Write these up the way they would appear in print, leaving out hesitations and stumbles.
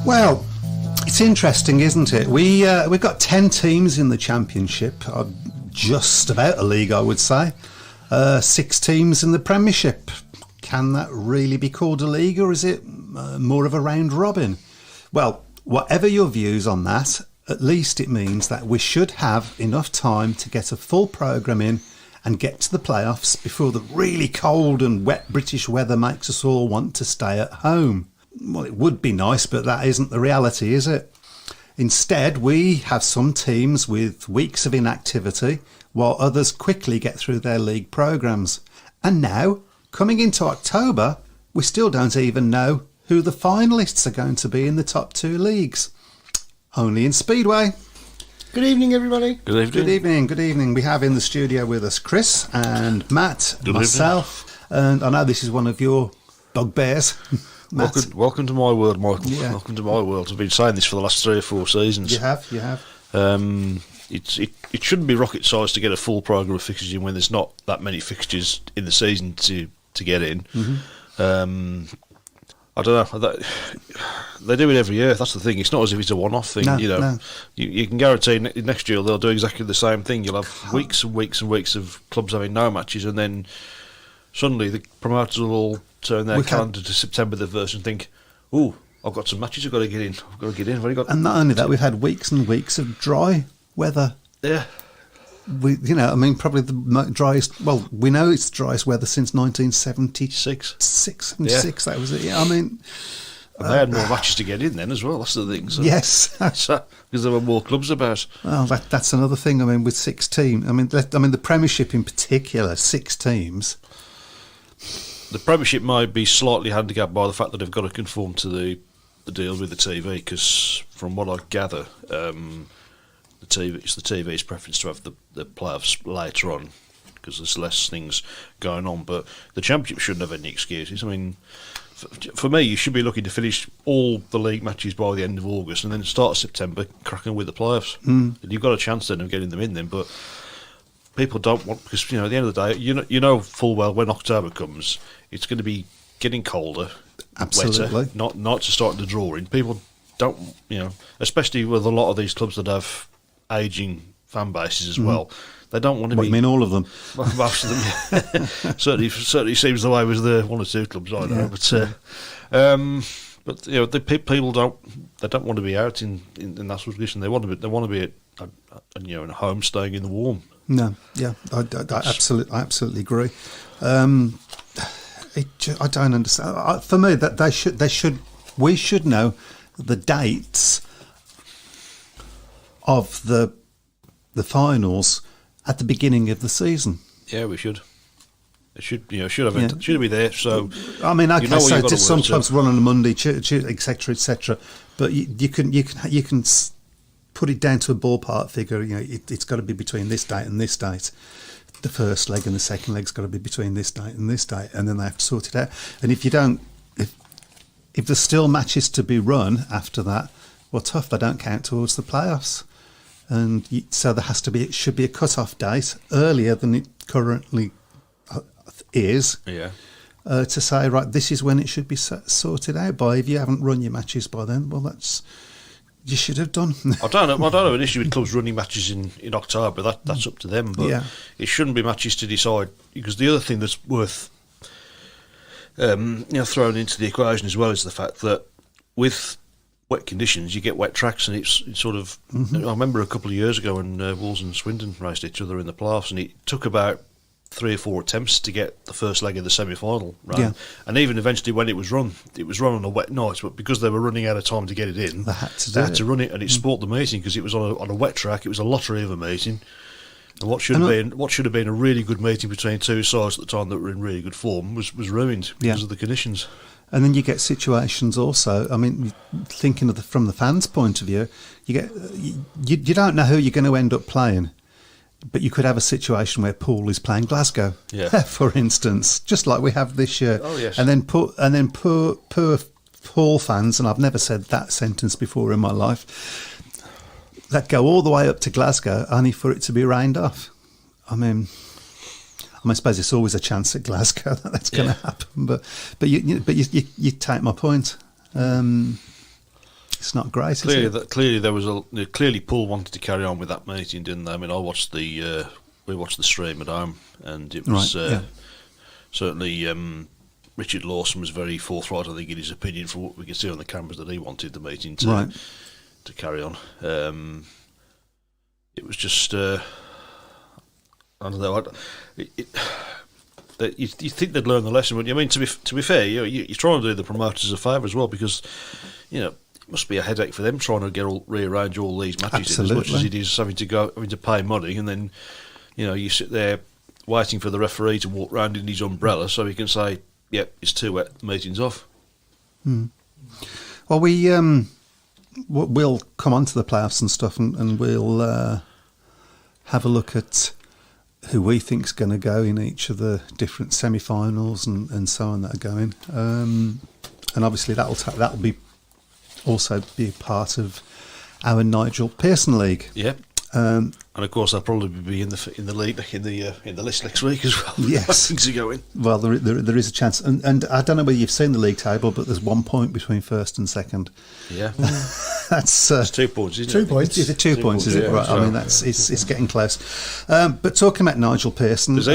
Well, it's interesting, isn't it? We've got 10 teams in the Championship, just about a league, I would say. 6 teams in the Premiership. Can that really be called a league, or is it more of a round robin? Well, whatever your views on that, at least it means that we should have enough time to get a full programme in and get to the playoffs before the really cold and wet British weather makes us all want to stay at home. Well, it would be nice, but that isn't the reality, is it? Instead, we have some teams with weeks of inactivity, while others quickly get through their league programmes. And now, coming into October, we still don't even know who the finalists are going to be in the top 2 leagues. Only in Speedway. Good evening, everybody. Good evening. Good evening, good evening. We have in the studio with us Chris and Matt, Good myself, and I know this is one of your bugbears. Welcome to my world, Michael. Yeah. Welcome to my world. I've been saying this for the last 3 or 4 seasons. You have. It shouldn't be rocket science to get a full programme of fixtures in when there's not that many fixtures in the season to get in. Mm-hmm. I don't know. They do it every year. That's the thing. It's not as if it's a one-off thing. No. You can guarantee next year they'll do exactly the same thing. You'll have weeks and weeks and weeks of clubs having no matches, and then suddenly the promoters will all turn their calendar to September the 1st and think, "Oh, I've got some matches I've got to get in. And not only that, we've had weeks and weeks of dry weather. Yeah. Probably the driest. Well, we know it's the driest weather since 1976. 76. That was it. Yeah, and they had more matches to get in then as well. That's the thing. So. Yes, because there were more clubs about. Well, that's another thing. With 6 teams. The Premiership in particular, 6 teams. The Premiership might be slightly handicapped by the fact that they've got to conform to the deal with the TV. Because from what I gather. It's the TV's preference to have the playoffs later on because there's less things going on. But the Championship shouldn't have any excuses. For me, you should be looking to finish all the league matches by the end of August and then start September cracking with the playoffs. And you've got a chance then of getting them in then. But people don't want, because at the end of the day, you know full well when October comes, it's going to be getting colder, absolutely, wetter, not to start the draw in. People don't, especially with a lot of these clubs that have ageing fan bases as well. They don't want to be. You mean all of them? Most of them. certainly seems the way with the 1 or 2 clubs I know. But the people don't want to be out in that sort of condition. They want to be at home, staying in the warm. No, yeah, I absolutely agree. I don't understand. For me, that we should know the dates of the finals at the beginning of the season. Yeah, we should. It should be there. So some clubs run on a Monday, etc., etc. But you can put it down to a ballpark figure. It's got to be between this date and this date. The first leg and the second leg's got to be between this date and this date, and then they have to sort it out. And if there's still matches to be run after that, well, tough. They don't count towards the playoffs. And so it should be a cut-off date earlier than it currently is. Yeah. To say, right, this is when it should be sorted out by. If you haven't run your matches by then, well, you should have done. I don't have an issue with clubs running matches in October. That's up to them. But it shouldn't be matches to decide. Because the other thing that's worth thrown into the equation as well is the fact that with wet conditions, you get wet tracks, and it's sort of. Mm-hmm. I remember a couple of years ago when Wolves and Swindon raced each other in the playoffs, and it took about 3 or 4 attempts to get the first leg of the semi-final right. Yeah. And even eventually, when it was run on a wet night, but because they were running out of time to get it in, they had to run it, and it spoilt the meeting because it was on a wet track. It was a lottery of a meeting. And what should have been a really good meeting between 2 sides at the time that were in really good form was ruined because of the conditions. And then you get situations also. Thinking from the fans' point of view, you don't know who you're going to end up playing, but you could have a situation where Poole is playing Glasgow, for instance, just like we have this year. Oh yes. And then poor Poole fans, and I've never said that sentence before in my life, that go all the way up to Glasgow only for it to be rained off. I suppose it's always a chance at Glasgow that that's going to happen, but you take my point. It's not great, is it? Clearly Paul wanted to carry on with that meeting, didn't they? I mean, we watched the stream at home, and it was certainly Richard Lawson was very forthright, I think, in his opinion, from what we could see on the cameras, that he wanted the meeting to carry on. It was just I don't know. You think they'd learn the lesson, wouldn't you? I mean, to be fair, you're trying to do the promoters a favour as well, because it must be a headache for them trying to rearrange all these matches in, as much as it is having to pay money, and then you sit there waiting for the referee to walk round in his umbrella so he can say, "Yep, it's too wet, the meeting's off." Well, we'll come on to the playoffs and stuff, and we'll have a look at who we think's going to go in each of the different semi-finals and so on that are going, and obviously that'll be also be part of our Nigel Pearson League. Yeah. And of course, they'll probably be in the league in the list next week as well. Yes, things are going. Well, there is a chance, and I don't know whether you've seen the league table, but there's 1 point between first and second. Yeah, that's it's 2 points, isn't it? 2 points. Is it 2 points? Is it right? So, I mean, it's getting close. But talking about Nigel Pearson, there's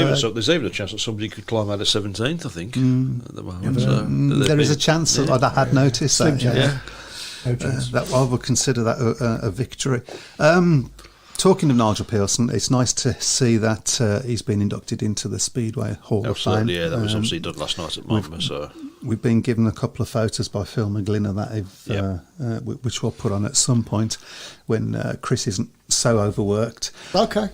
even a chance that somebody could climb out of 17th. I think at the moment. There is a chance. I had noticed that. Yeah. That I would consider that a victory. Talking of Nigel Pearson, it's nice to see that he's been inducted into the Speedway Hall of Fame. Yeah, that was obviously done last night at Monmouth. So we've been given a couple of photos by Phil McGlinner which we'll put on at some point when Chris isn't so overworked. Okay.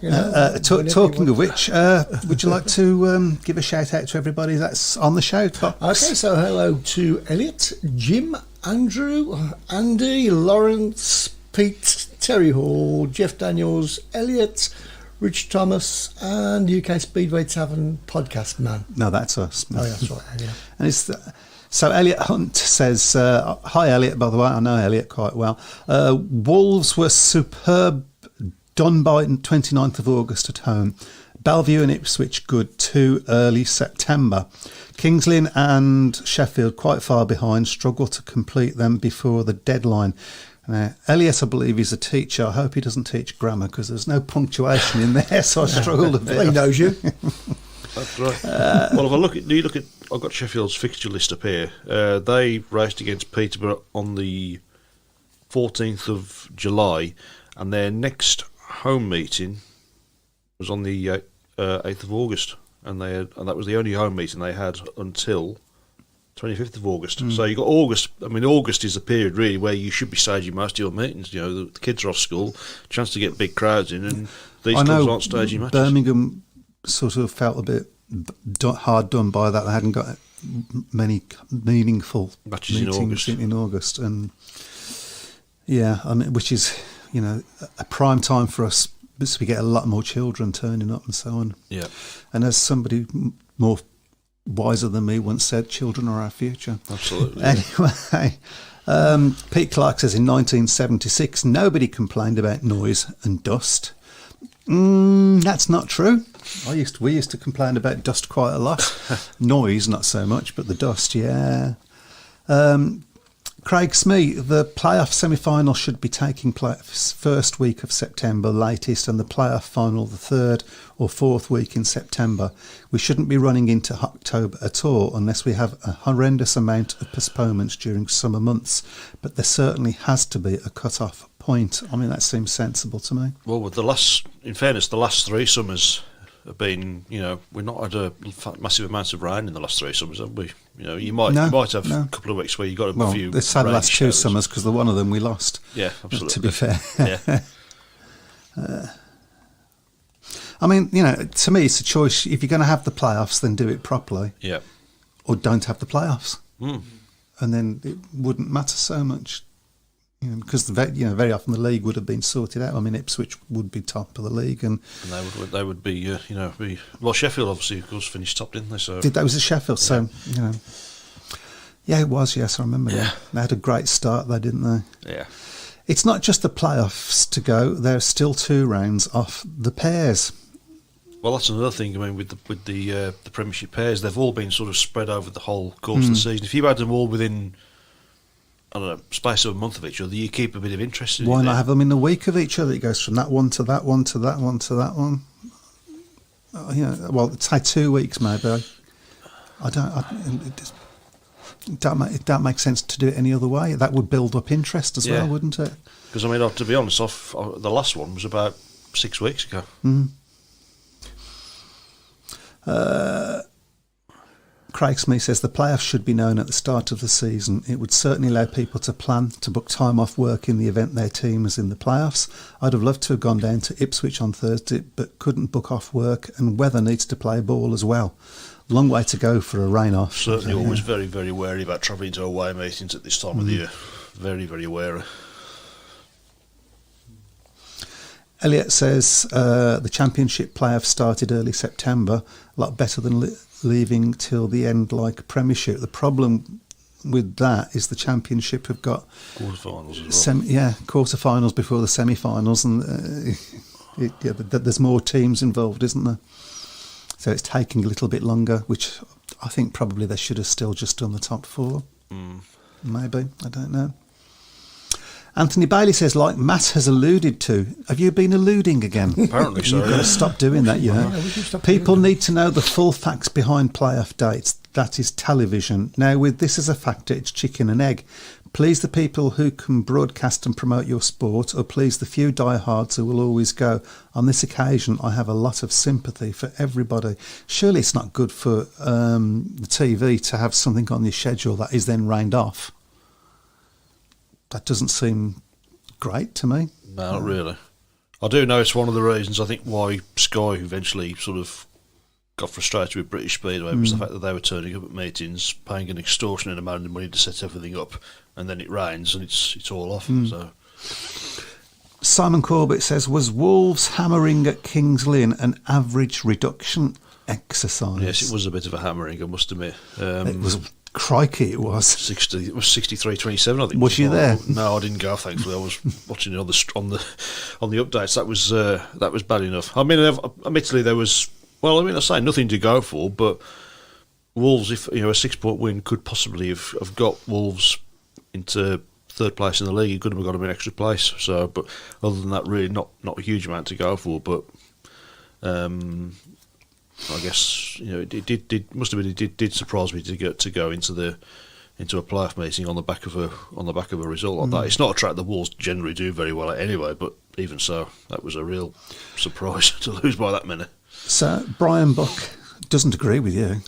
Talking of which, would you like to give a shout out to everybody that's on the show? Okay, so hello to Elliot, Jim, Andrew, Andy, Lawrence, Pete, Terry Hall, Jeff Daniels, Elliot, Rich Thomas, and UK Speedway Tavern podcast man. No, that's us. Oh, yeah, that's right. Yeah. And so Elliot Hunt says, "Hi Elliot, by the way, I know Elliot quite well. Wolves were superb, done by 29th of August at home. Bellevue and Ipswich good to early September. Kings Lynn and Sheffield quite far behind, struggle to complete them before the deadline." Now, Elliot, I believe, is a teacher. I hope he doesn't teach grammar because there's no punctuation in there, so I struggled a bit. He knows you. That's right. Well, I've got Sheffield's fixture list up here. They raced against Peterborough on the 14th of July, and their next home meeting was on the 8th of August, and that was the only home meeting they had until 25th of August. So you got August. I mean, August is the period really where you should be staging most of your meetings. The kids are off school, chance to get big crowds in, and these clubs aren't staging matches. Birmingham sort of felt a bit hard done by that. They hadn't got many meaningful matches meetings in August, and I mean, which is a prime time for us. Because we get a lot more children turning up and so on. Yeah, and as somebody more wiser than me once said, children are our future. Absolutely. Anyway, Pete Clark says in 1976 nobody complained about noise and dust. That's not true. We used to complain about dust quite a lot. Noise not so much, but the dust, yeah. Craig Smee, the playoff semi-final should be taking place first week of September latest, and the playoff final the third or fourth week in September. We shouldn't be running into October at all unless we have a horrendous amount of postponements during summer months, but there certainly has to be a cut-off point. I mean, that seems sensible to me. Well, with the last 3 summers have been, we've not had a massive amounts of rain in the last 3 summers, have we? You might have a couple of weeks where you got a few. Let's say the last 2 summers because the one of them we lost. Yeah, absolutely. To be fair. Yeah. I mean, to me, it's a choice. If you're going to have the playoffs, then do it properly. Yeah. Or don't have the playoffs, and then it wouldn't matter so much. Because very often the league would have been sorted out. I mean, Ipswich would be top of the league, and they would be well. Sheffield obviously, of course, finished top, didn't they? So that was a Sheffield. So it was. Yes, I remember. Yeah, they had a great start there, didn't they? Yeah. It's not just the playoffs to go. There's still 2 rounds off the pairs. Well, that's another thing. I mean, with the Premiership pairs, they've all been sort of spread over the whole course of the season. If you had them all within I don't know, space of a month of each other, you keep a bit of interest in it. Why not have them in a week of each other? It goes from that one to that one to that one to that one. Well, say 2 weeks maybe. It don't make sense to do it any other way. That would build up interest as well, wouldn't it? Because, I mean, to be honest, the last one was about 6 weeks ago. Craig Smith says the playoffs should be known at the start of the season. It would certainly allow people to plan to book time off work in the event their team is in the playoffs. I'd have loved to have gone down to Ipswich on Thursday, but couldn't book off work, and weather needs to play ball as well. Long way to go for a rain off. Certainly always very, very wary about travelling to away meetings at this time of the year. Very, very wary. Elliot says the championship playoffs started early September, a lot better than leaving till the end like Premiership. The problem with that is the championship have got quarterfinals as well. Quarterfinals before the semi-finals, and there's more teams involved, isn't there? So it's taking a little bit longer, which I think probably they should have still just done the top four. Maybe, I don't know. Anthony Bailey says, like Matt has alluded to, have you been alluding again? Apparently so. You've got to stop doing that, you know. People need to know the full facts behind playoff dates. That is television. Now, with this as a factor, it's chicken and egg. Please the people who can broadcast and promote your sport, or please the few diehards who will always go. On this occasion, I have a lot of sympathy for everybody. Surely it's not good for the TV to have something on your schedule that is then rained off. That doesn't seem great to me. No, not really. I do know it's one of the reasons, I think, why Sky eventually sort of got frustrated with British Speedway was the fact that they were turning up at meetings, paying an extortionate amount of money to set everything up, and then it rains and it's all off. So Simon Corbett says, was Wolves hammering at Kings Lynn an average reduction exercise? Yes, it was a bit of a hammering, I must admit. It was... Crikey, it was. 63-27, I think. Was you there? No, I didn't go. Thankfully, I was watching it on the updates. That was bad enough. I mean, admittedly, there was. Well, I mean, I say nothing to go for, but Wolves, if a 6-point win could possibly have got Wolves into third place in the league, it could have got them in extra place. So, but other than that, really not a huge amount to go for. But I guess it must have been it did surprise me to go into a playoff meeting on the back of a result like that. It's not a track the Wolves generally do very well at anyway, but even so, that was a real surprise to lose by that many. So Brian Buck doesn't agree with you.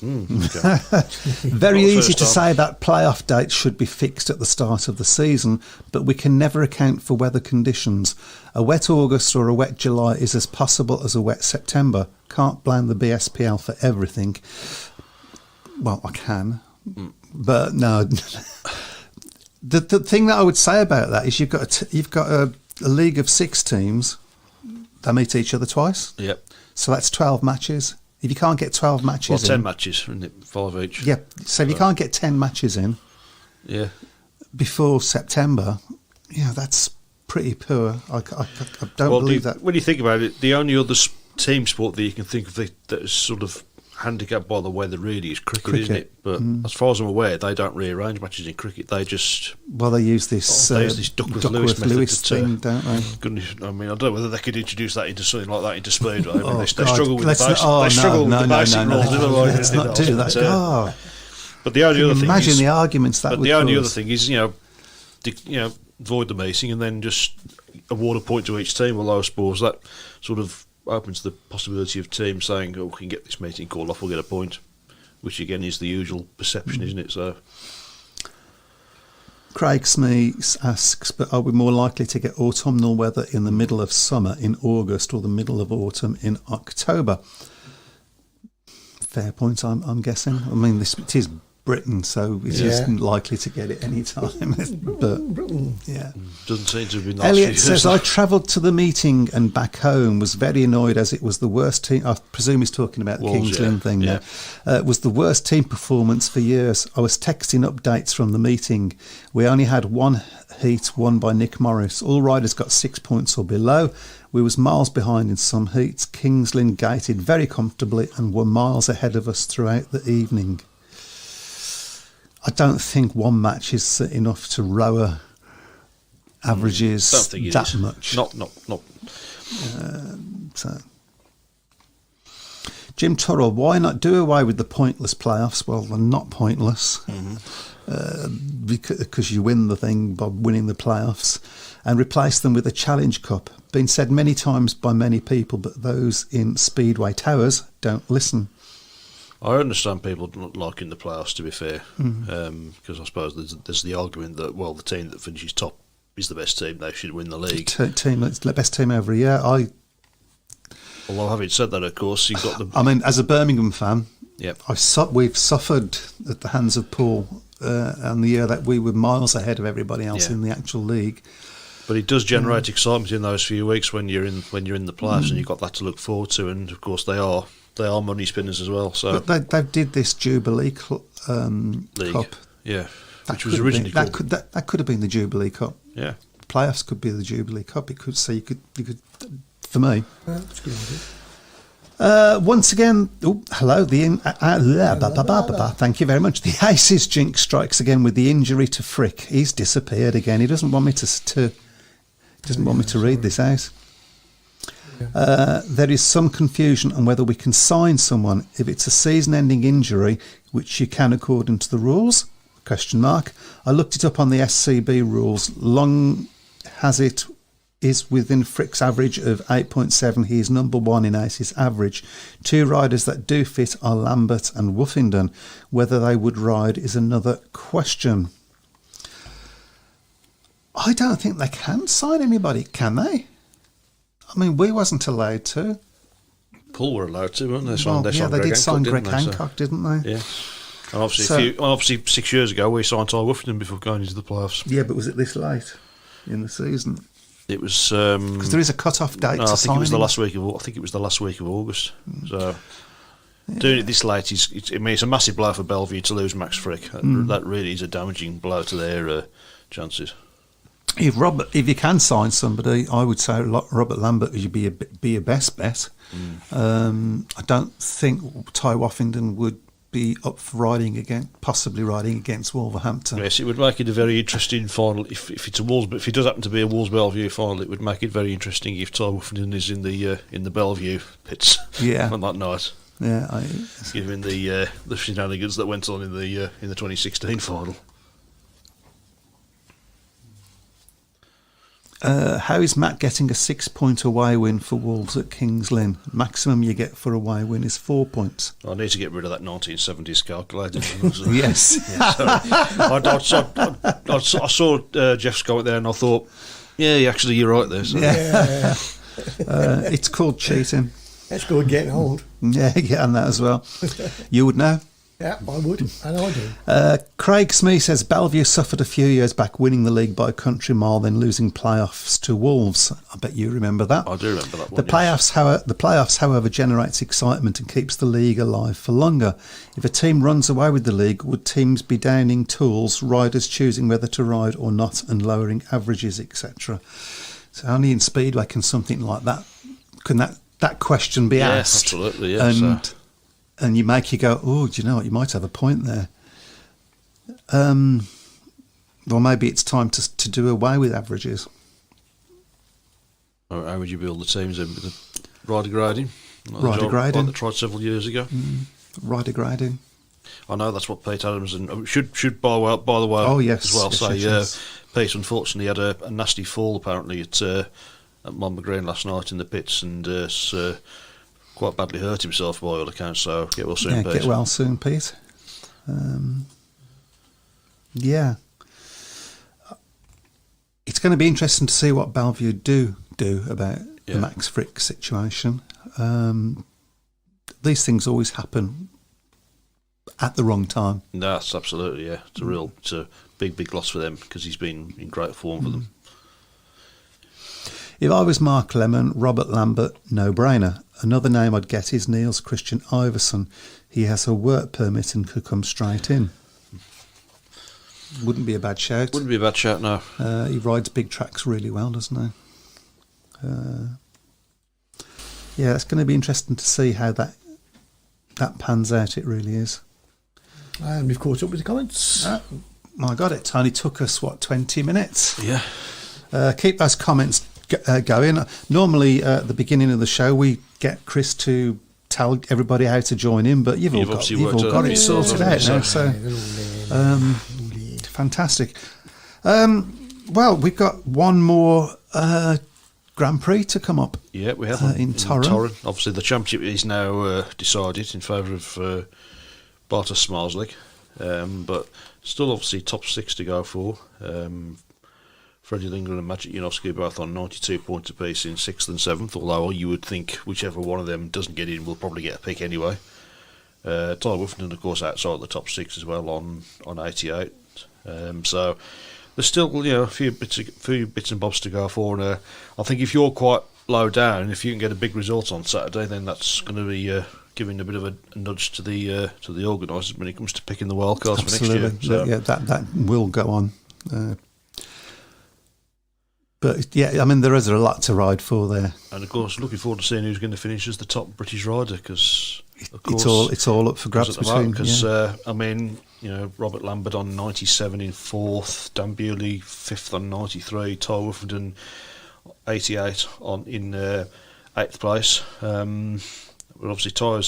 Okay. Very easy to say that playoff dates should be fixed at the start of the season, but we can never account for weather conditions. A wet August or a wet July is as possible as a wet September. Can't blame the BSPL for everything. Well, I can, but no. The thing that I would say about that is you've got a league of 6 teams. They meet each other twice. Yep. So that's 12 matches. If you can't get 12 matches 10 matches, isn't it? 5 each. Yeah. So if you can't get 10 matches in before September, that's pretty poor. I don't believe that. When you think about it, the only other team sport that you can think of that is sort of handicapped by the weather really is cricket. Isn't it? But as far as I'm aware, they don't rearrange matches in cricket. They just they use this Duckworth-Lewis thing, don't they? Goodness, I mean, I don't know whether they could introduce that into something like that into Speedway. They struggle with the basic rules. Let's not do that. But the only other thing imagine the arguments that. But the only other thing is, void the meeting and then just award a point to each team. Although I suppose that sort of opens the possibility of teams saying, we can get this meeting called off, we'll get a point, which again is the usual perception, isn't it? So Craig Smees asks, but are we more likely to get autumnal weather in the middle of summer in August or the middle of autumn in October? Fair point, I'm guessing. I mean, it is Britain, so it's just likely to get it any time. But doesn't seem to have been. Elliot says, I travelled to the meeting and back home, was very annoyed as it was the worst team. I presume he's talking about the Kings Lynn thing there. It was the worst team performance for years. I was texting updates from the meeting. We only had one heat won by Nick Morris. All riders got 6 points or below. We was miles behind in some heats. Kings Lynn gated very comfortably and were miles ahead of us throughout the evening. I don't think one match is enough to lower averages Don't think it that is. much. Not. So, Jim Turrell, why not do away with the pointless playoffs? Well, they're not pointless because you win the thing by winning the playoffs, and replace them with a Challenge Cup. Been said many times by many people, but those in Speedway Towers don't listen. I understand people not liking the playoffs, to be fair, because I suppose there's the argument that, well, the team that finishes top is the best team, they should win the league. Team, it's the best team every year. Although having said that, of course, you've got the... I mean, as a Birmingham fan, Yep. we've suffered at the hands of Paul and the year that we were miles ahead of everybody else in the actual league. But it does generate excitement in those few weeks when you're in the playoffs, and you've got that to look forward to. And of course, they are money spinners as well. So but they did this Jubilee Cup, yeah, which was originally called. That could have been the Jubilee Cup. Yeah, playoffs could be the Jubilee Cup. It could, so you could for me. That's a good idea. Once again, hello. Thank you very much. The Aces jinx strikes again with the injury to Frick. He's disappeared again. He doesn't want me to read this out. There is some confusion on whether we can sign someone if it's a season-ending injury, which you can according to the rules. ? I looked it up on the SCB rules. Long has it is within Frick's average of 8.7. He is number one in Aces average. Two riders that do fit are Lambert and Woofington. Whether they would ride is another question. I don't think they can sign anybody, can they? I mean, we wasn't allowed to. Paul were allowed to, weren't they? They did sign Greg Hancock, didn't they? Yeah. And obviously 6 years ago, we signed Ty Woofington before going into the playoffs. Yeah, but was it this late in the season? It was because there is a cut-off date. No, I think it was the last week of August. So doing it this late it's a massive blow for Bellevue to lose Max Frick. That really is a damaging blow to their chances. If you can sign somebody, I would say Robert Lambert would be your best bet. I don't think Ty Woffington would be up for possibly riding against Wolverhampton. Yes, it would make it a very interesting final if it's a Wolves. But if it does happen to be a Wolves Bellevue final, it would make it very interesting if Ty Woffington is in the Bellevue pits. Yeah. On that night. Yeah, given the shenanigans that went on in the 2016 final. How is Matt getting a 6-point away win for Wolves at Kings Lynn? Maximum you get for away win is 4 points. I need to get rid of that 1970s calculator. Yes. I saw Jeff Scott there and I thought, actually you're right there. So. Yeah. It's called cheating. That's called getting old. Yeah, and that as well. You would know. Yeah, I would, and I do. Craig Smee says Bellevue suffered a few years back winning the league by a country mile, then losing playoffs to Wolves. I bet you remember that. I do remember that one. The playoffs, however, generates excitement and keeps the league alive for longer. If a team runs away with the league, would teams be downing tools, riders choosing whether to ride or not, and lowering averages, etc.? So only in Speedway can something like that. Can that question be asked? Absolutely, yes. And you go, oh, do you know what? You might have a point there. Well, maybe it's time to do away with averages. How would you build the teams in? With the rider grading? Rider grading. Like they tried several years ago. Rider grading. I know that's what Pete Adams and should by the way. Oh yes, as well. Yes. Pete unfortunately had a nasty fall apparently at Monmouth Green last night in the pits and quite badly hurt himself by all accounts. So get well soon, Pete. Get well soon, Pete. Yeah, it's going to be interesting to see what Bellevue do about the Max Frick situation. These things always happen at the wrong time. That's absolutely, yeah. It's a big loss for them because he's been in great form for them. If I was Mark Lemon, Robert Lambert, no-brainer. Another name I'd get is Niels Christian Iverson. He has a work permit and could come straight in. Wouldn't be a bad shout. Wouldn't be a bad shout, no. He rides big tracks really well, doesn't he? Yeah, it's going to be interesting to see how that pans out. It really is. And we've caught up with the comments. My God, it only took us, 20 minutes? Yeah. Keep those comments going. Normally, at the beginning of the show, we get Chris to tell everybody how to join in, but you've all got it sorted out now, so fantastic. Well, we've got one more Grand Prix to come up. Yeah, we have in Tavern. Obviously, the championship is now decided in favour of Bartos Smarslik, but still obviously top 6 to go for. Freddie Lindgren and Magic Janowski both on 92 points apiece in 6th and 7th, although you would think whichever one of them doesn't get in will probably get a pick anyway. Tyler Wolfenden, of course, outside the top 6 as well on 88. So there's still a few bits and bobs to go for, and I think if you're quite low down, if you can get a big result on Saturday, then that's going to be giving a bit of a nudge to the organisers when it comes to picking the wildcards for next year. So. Yeah, that will go on. But yeah, I mean, there is a lot to ride for there. And of course, looking forward to seeing who's going to finish as the top British rider, because it's all up for grabs between. Because I mean, Robert Lambert on 97 in 4th, Dan Bewley 5th on 93, Ty Wolfenden 88 in 8th place. But obviously, Ty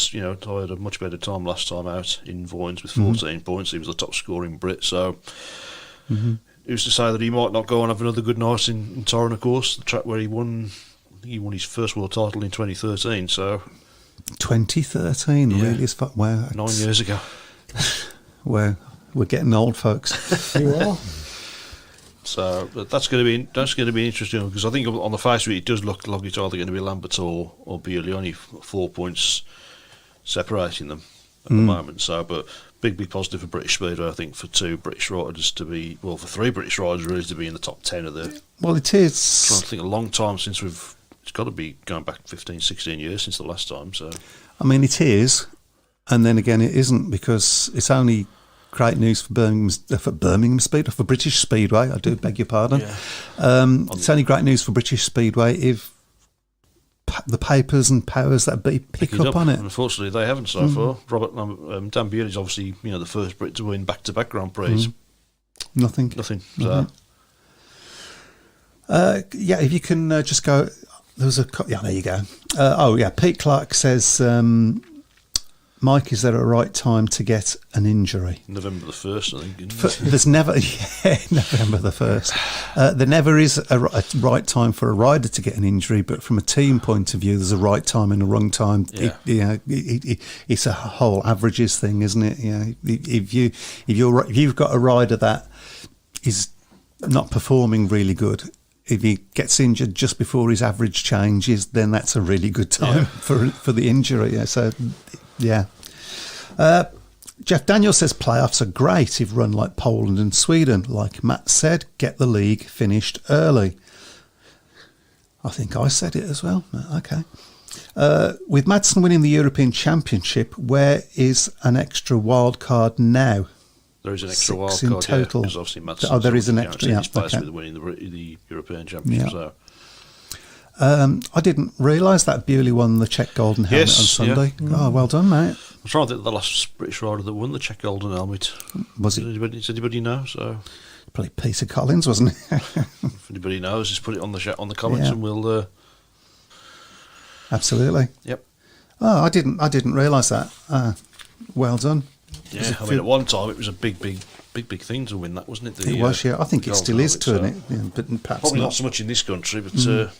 had a much better time last time out in Voynes with 14 points. He was the top scoring Brit, so. Who's to say that he might not go and have another good night in Torren, of course, the track where he won his first world title in 2013. So 2013, really is wow, 9 years ago. Well, we're getting old, folks. You are. So that's going to be interesting, because I think on the face of it does look like it's either going to be Lambert or Bewley, only 4 points separating them at the moment. So, but big positive for British Speedway, I think, for 2 British riders to be, well, for 3 British riders really to be in the top 10 of the. Well, it is. I'm trying to think, a long time since it's got to be going back 15, 16 years since the last time. So, I mean, it is, and then again, it isn't, because it's only great news for Birmingham Speedway, for British Speedway. I do beg your pardon. Yeah. It's only great news for British Speedway if the papers and powers that be pick up on it. Unfortunately, they haven't so far. Dan Bewley is obviously the first Brit to win back-to-back Grand Prix. Nothing. So. Yeah, if you can just go. There was there you go. Pete Clark says, Mike, is there a right time to get an injury? November the 1st, I think. Isn't it? There's never, November the 1st. There never is a right time for a rider to get an injury, but from a team point of view, there's a right time and a wrong time. Yeah. It's a whole averages thing, isn't it? If you've got a rider that is not performing really good, if he gets injured just before his average changes, then that's a really good time for the injury. Yeah, so. Yeah. Jeff Daniels says playoffs are great if run like Poland and Sweden. Like Matt said, get the league finished early. I think I said it as well. Okay. With Madsen winning the European Championship, where is an extra wild card now? There is an extra wild in card total. Because obviously Madsen there is an extra. Yeah, place with winning the European Championship. Yeah. So. I didn't realise that Bewley won the Czech Golden Helmet on Sunday. Yeah. Oh, well done, mate. I'm trying to think of the last British rider that won the Czech Golden Helmet. Was it? Does anybody know? So probably Peter Collins, wasn't it? If anybody knows, just put it on the comments and we'll. Absolutely. Yep. Oh, I didn't realise that. Well done. Yeah, I mean, at one time it was a big thing to win that, wasn't it? It was, yeah. I think it still is to it, but perhaps probably not so much in this country, but.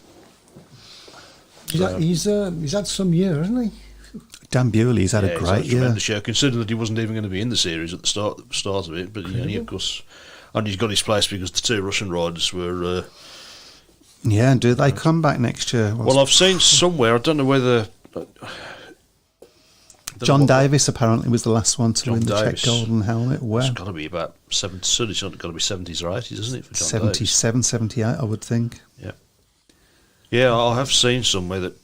He's had some year, hasn't he? Dan Bewley's had a great year. Considering that he wasn't even going to be in the series at the start of it, but he, of course, and he's got his place because the 2 Russian riders were. And do they come back next year? Well, I've seen somewhere. I don't know whether. John Davis apparently was the last one to win the Czech Golden Helmet. Wow. It's got to be about 70. Certainly, it's got to be 70s or 80s, isn't it? For John 77, 78, I would think. Yeah. Yeah, I have seen somewhere that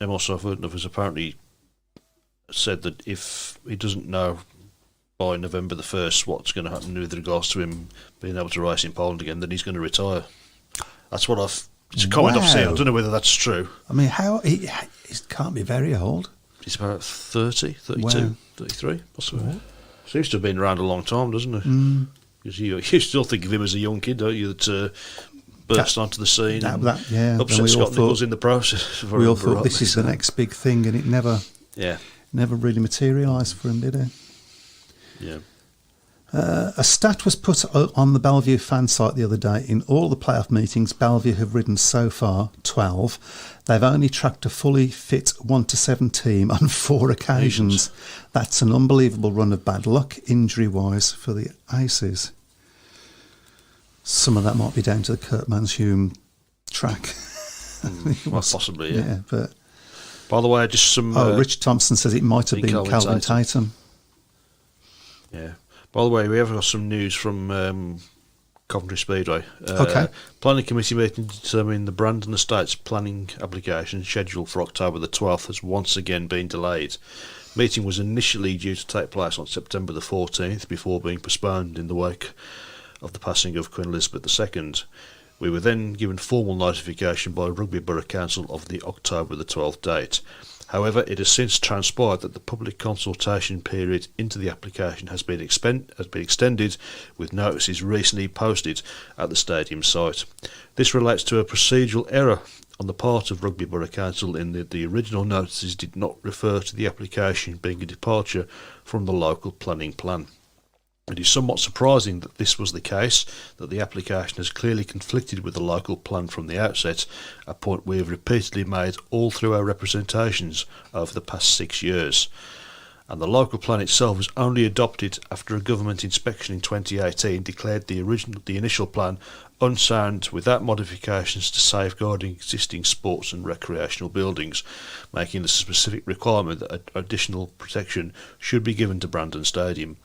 Emos Offerdorf has apparently said that if he doesn't know by November the 1st what's going to happen with regards to him being able to race in Poland again, then he's going to retire. That's what it's a comment I've seen. I don't know whether that's true. I mean, he can't be very old. He's about 30, 32, 33, possibly. Seems to have been around a long time, doesn't it? Because you still think of him as a young kid, don't you? That burst onto the scene and upset Scott Nichols in the process. We all thought this is the next big thing, and it never really materialised for him, did it? Yeah. A stat was put on the Bellevue fan site the other day. In all the playoff meetings Bellevue have ridden so far, 12, they've only tracked a fully fit 1-7 team on 4 occasions. That's an unbelievable run of bad luck, injury-wise, for the Aces. Some of that might be down to the Kurt Manshume track. Well, possibly, yeah. But by the way, just some... Rich Thompson says it might have been Calvin Tatum. Yeah. By the way, we have got some news from Coventry Speedway. Okay. Planning committee meeting to determine the Brandon Estates planning application scheduled for October the 12th has once again been delayed. Meeting was initially due to take place on September the 14th before being postponed in the wake of the passing of Queen Elizabeth II. We were then given formal notification by Rugby Borough Council of the October the 12th date. However, it has since transpired that the public consultation period into the application has been extended, with notices recently posted at the stadium site. This relates to a procedural error on the part of Rugby Borough Council in that the original notices did not refer to the application being a departure from the local planning plan. It is somewhat surprising that this was the case, that the application has clearly conflicted with the local plan from the outset, a point we have repeatedly made all through our representations over the past 6 years. And the local plan itself was only adopted after a government inspection in 2018 declared the initial plan unsound without modifications to safeguarding existing sports and recreational buildings, making the specific requirement that additional protection should be given to Brandon Stadium.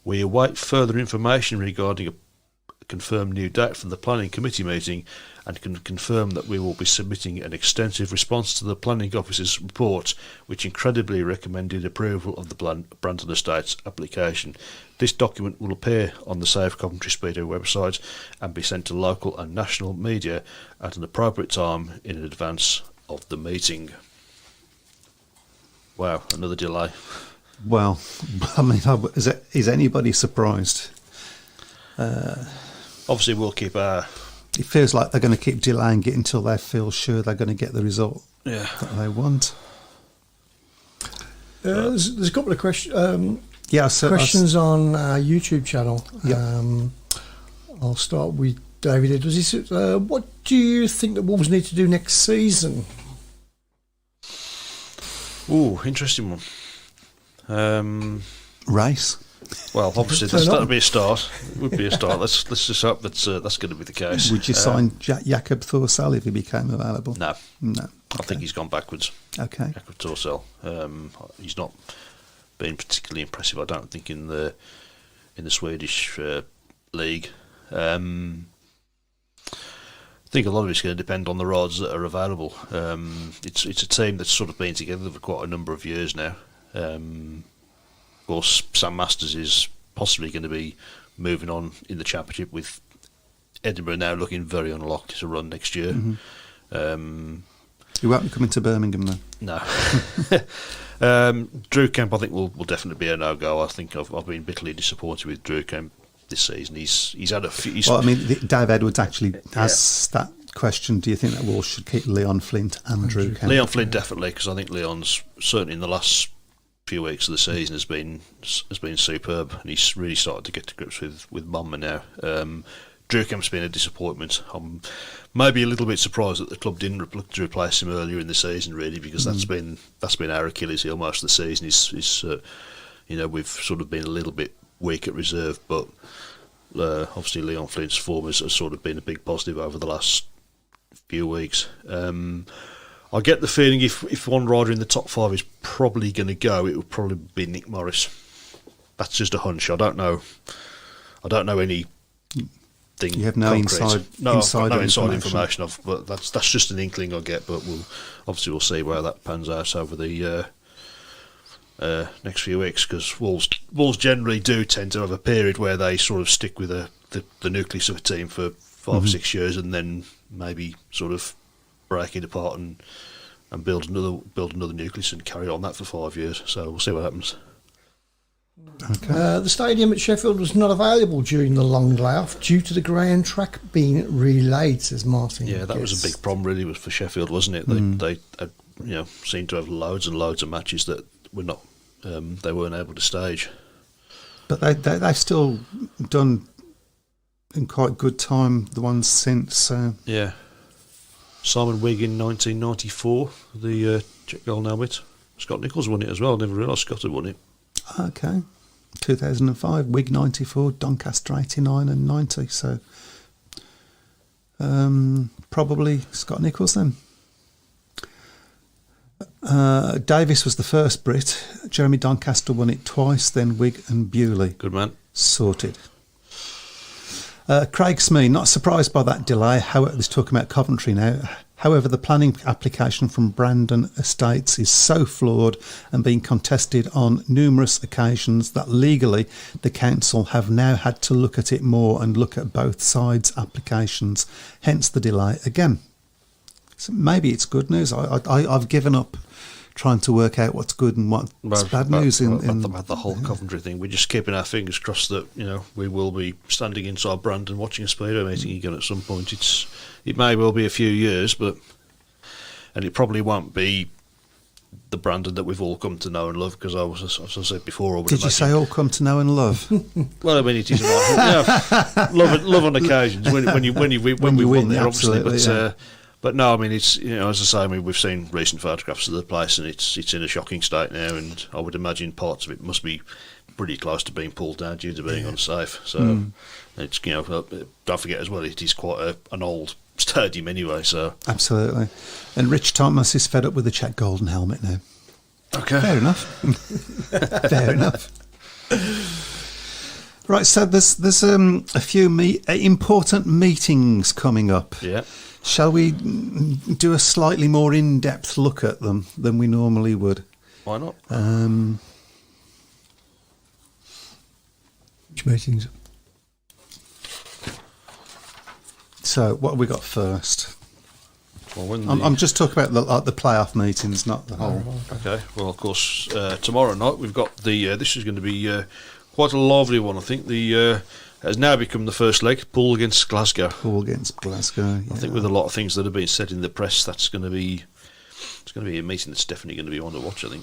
We await further information regarding a confirmed new date from the planning committee meeting and can confirm that we will be submitting an extensive response to the planning officer's report, which incredibly recommended approval of the Brandon Estates application. This document will appear on the Save Coventry Speedway website and be sent to local and national media at an appropriate time in advance of the meeting. Wow, another delay. Well, I mean, is anybody surprised? Obviously, we'll keep our... It feels like they're going to keep delaying it until they feel sure they're going to get the result that they want. There's a couple of questions on our YouTube channel. Yeah. I'll start with David Edwards. What do you think the Wolves need to do next season? Ooh, interesting one. Race. Well, obviously that would be a start. It would be a start. Let's just hope that's going to be the case. Would you sign Jakob Thorsell if he became available? No. Okay. I think he's gone backwards. Okay. Jakob Thorsell. He's not been particularly impressive, I don't think, in the Swedish league. I think a lot of it's going to depend on the rods that are available. It's a team that's sort of been together for quite a number of years now. Of course, Sam Masters is possibly going to be moving on in the Championship, with Edinburgh now looking very unlikely to run next year. Mm-hmm. He won't be coming to Birmingham then? No. Drew Kemp, I think, will definitely be a no-go. I think I've been bitterly disappointed with Drew Kemp this season. He's had a few... Well, I mean, Dave Edwards actually asked that question. Do you think that Wolves should keep Leon Flint and Drew Kemp? Leon Flint, definitely, because I think Leon's, certainly in the last few weeks of the season, has been superb, and he's really started to get to grips with Monmouth now. Drew Kemp's been a disappointment. I'm maybe a little bit surprised that the club didn't look to replace him earlier in the season, really, because that's been our Achilles heel most of the season. We've sort of been a little bit weak at reserve, but obviously Leon Flint's form has sort of been a big positive over the last few weeks. I get the feeling if one rider in the top 5 is probably going to go, it would probably be Nick Morris. That's just a hunch. I don't know anything. You have no concrete. inside information of, but that's just an inkling I get. But we'll see where that pans out over the next few weeks, because Wolves generally do tend to have a period where they sort of stick with the nucleus of a team for 5 or 6 years, and then maybe sort of break it apart and build another nucleus and carry on that for 5 years. So we'll see what happens. Okay. The stadium at Sheffield was not available during the long layoff due to the ground track being relayed, says Martin. Yeah, that was a big problem, really, was for Sheffield, wasn't it? They seemed to have loads and loads of matches that were not, they weren't able to stage. But they've still done in quite good time the ones since. Yeah. Simon Wigg in 1994, the Czech Golden Helmet. Scott Nichols won it as well. I never realised Scott had won it. Okay. 2005, Wig 94, Doncaster 89 and 90. So probably Scott Nichols then. Davis was the first Brit. Jeremy Doncaster won it twice, then Wig and Bewley. Good man. Sorted. Craig Smee, not surprised by that delay. However, this talking about Coventry now. However, the planning application from Brandon Estates is so flawed and being contested on numerous occasions that legally the council have now had to look at it more and look at both sides' applications. Hence the delay again. So maybe it's good news. I've given up trying to work out what's good and what's bad news about the whole Coventry thing. We're just keeping our fingers crossed that we will be standing inside Brandon watching a Speedway meeting again at some point. It may well be a few years, and it probably won't be the Brandon that we've all come to know and love. Because as I said before, did you say all come to know and love? Well, I mean, it is about love on occasions when we win there, obviously. But but no, I mean, it's as I say, I mean, we've seen recent photographs of the place, and it's in a shocking state now, and I would imagine parts of it must be pretty close to being pulled down due to being unsafe. So it's don't forget as well, it is quite an old stadium anyway. So absolutely, and Rich Thomas is fed up with the Czech Golden Helmet now. Okay, fair enough. Fair enough. Right, so there's a few important meetings coming up. Yeah. Shall we do a slightly more in-depth look at them than we normally would? Why not? Which meetings? So, what have we got first? Well, I'm just talking about the playoff meetings, not the whole. Okay. Well, of course, tomorrow night we've got the. This is going to be quite a lively one, I think. The has now become the first leg, Poole against Glasgow. Poole against Glasgow. Yeah. I think with a lot of things that have been said in the press, it's going to be a meeting that's definitely going to be one to watch, I think.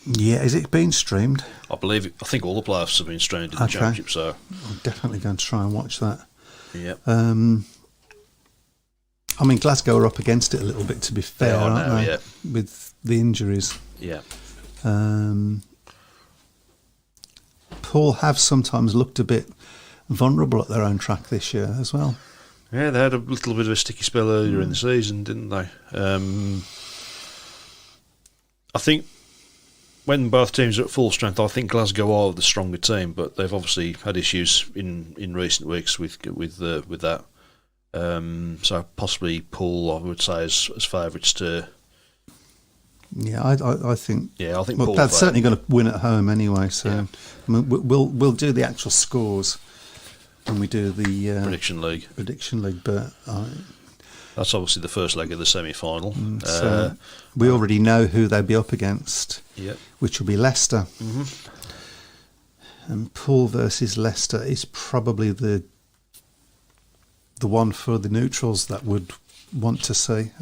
Yeah, is it being streamed? I think all the playoffs have been streamed in the championship, so I'm definitely going to try and watch that. Yeah. I mean, Glasgow are up against it a little bit, to be fair, aren't they? Yeah. With the injuries. Yeah. Poole have sometimes looked a bit vulnerable at their own track this year as well. Yeah, they had a little bit of a sticky spell earlier in the season, didn't they? I think when both teams are at full strength, I think Glasgow are the stronger team, but they've obviously had issues in recent weeks with that. So possibly Poole, I would say, as favourites to. Yeah, I think. Yeah, I think. Well, they're certainly going to win at home anyway. So yeah. I mean, we'll do the actual scores when we do the prediction league. But that's obviously the first leg of the semi-final. So we already know who they'll be up against. Yeah, which will be Leicester. Mm-hmm. And Poole versus Leicester is probably the one for the neutrals that would want to see.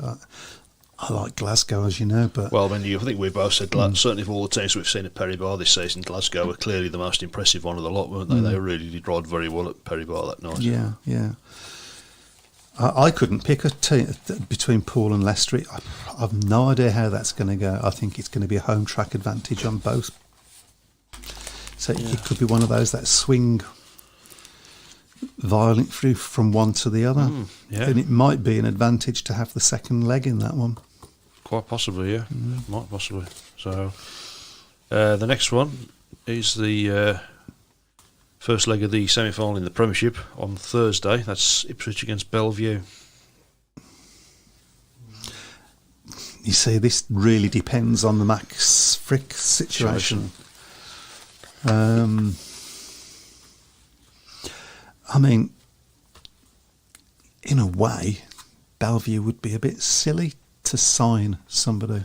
I like Glasgow, as you know, but... Well, I think we both said, certainly of all the teams we've seen at Perry Bar this season, Glasgow were clearly the most impressive one of the lot, weren't they? They really did ride very well at Perry Bar that night. Yeah, yeah. I couldn't pick a team between Poole and Leicester. I've no idea how that's going to go. I think it's going to be a home track advantage on both. So it could be one of those that swing violently from one to the other. Yeah. And it might be an advantage to have the second leg in that one. Quite possibly, yeah. Might possibly. So the next one is the first leg of the semi-final in the Premiership on Thursday. That's Ipswich against Bellevue. You see, this really depends on the Max Frick situation. I mean, in a way, Bellevue would be a bit silly to sign somebody,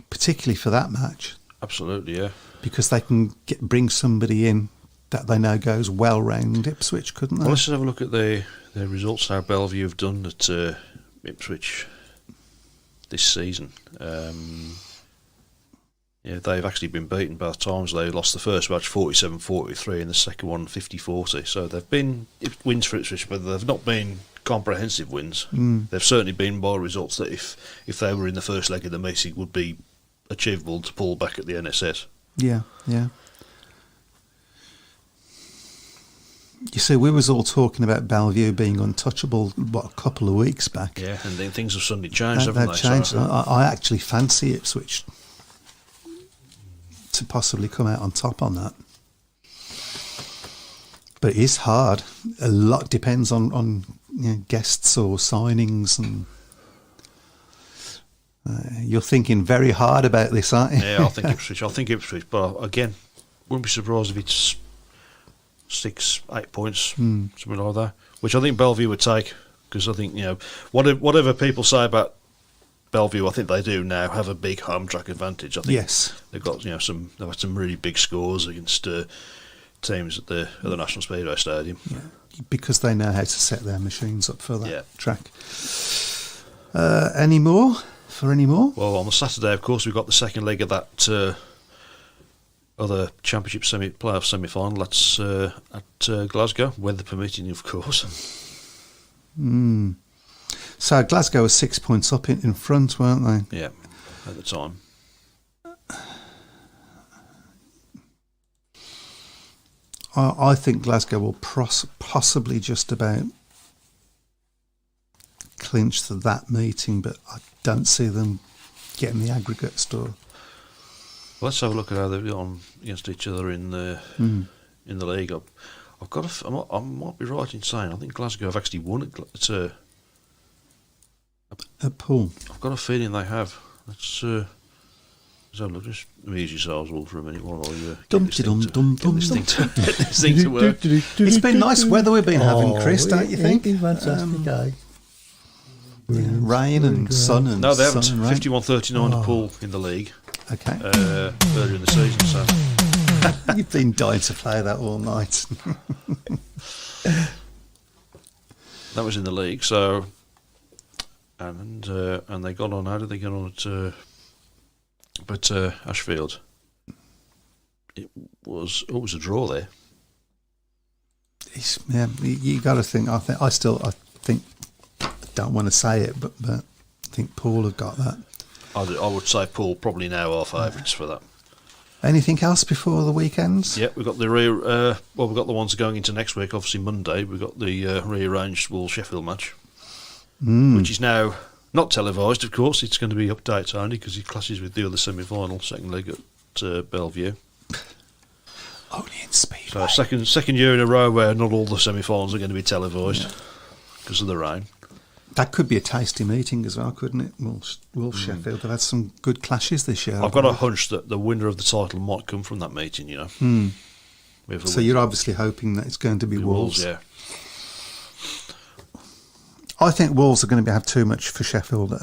particularly for that match. Absolutely, yeah. Because they can bring somebody in that they know goes well round Ipswich, couldn't they? Well, let's have a look at their results, how Bellevue have done at Ipswich this season. Yeah, they've actually been beaten both times. They lost the first match 47-43 and the second one 50-40. So they've been wins for Ipswich, but they've not been comprehensive wins. They've certainly been by results that if they were in the first leg of the meeting would be achievable to pull back at the NSS. Yeah. You see, we was all talking about Bellevue being untouchable, a couple of weeks back. Yeah, and then things have suddenly changed, haven't they? They've changed. So, I actually fancy Ipswich to possibly come out on top on that. But it is hard. A lot depends on guests or signings, and you're thinking very hard about this, aren't you? Yeah, I think Ipswich. But again, wouldn't be surprised if it's 6-8 points, something like that. Which I think Bellevue would take, because I think whatever people say about Bellevue, I think they do now have a big home track advantage. I think yes, they've got they've had some really big scores against teams at the National Speedway Stadium. Yeah, because they know how to set their machines up for that track. Any more? Well, on the Saturday, of course, we've got the second leg of that other championship playoff semi-final. That's at Glasgow, weather permitting, of course. So Glasgow was 6 points up in front, weren't they? Yeah, at the time. I think Glasgow will possibly just about clinch that meeting, but I don't see them getting the aggregate score. Let's have a look at how they've gone against each other in the league. I might be right in saying I think Glasgow have actually won at Poole. I've got a feeling they have. Let's have a look. Just amuse yourselves all for a minute while I get this thing to work. It's been nice weather we've been having, Chris, don't you think? It's been fantastic day. Rain and sun and no, they haven't. Sun 51-39 to Poole in the league. Okay. Earlier in the season, so you've been dying to play that all night. That was in the league. So, and they got on. How did they get on at Ashfield? It was a draw there. You got to think. I think. Don't want to say it, but I think Poole have got that. I would say Poole probably now are favourites for that. Anything else before the weekends? Yeah, we've got we've got the ones going into next week. Obviously Monday we've got the rearranged Wolves-Sheffield match, which is now not televised. Of course, it's going to be updates only because it clashes with the other semi-final second leg at Bellevue. Only in Speedway. So second year in a row where not all the semi-finals are going to be televised because of the rain. That could be a tasty meeting as well, couldn't it? Wolves Sheffield have had some good clashes this year. I've got a hunch that the winner of the title might come from that meeting, So you're obviously hoping that it's going to be Wolves. Yeah. I think Wolves are going to have too much for Sheffield.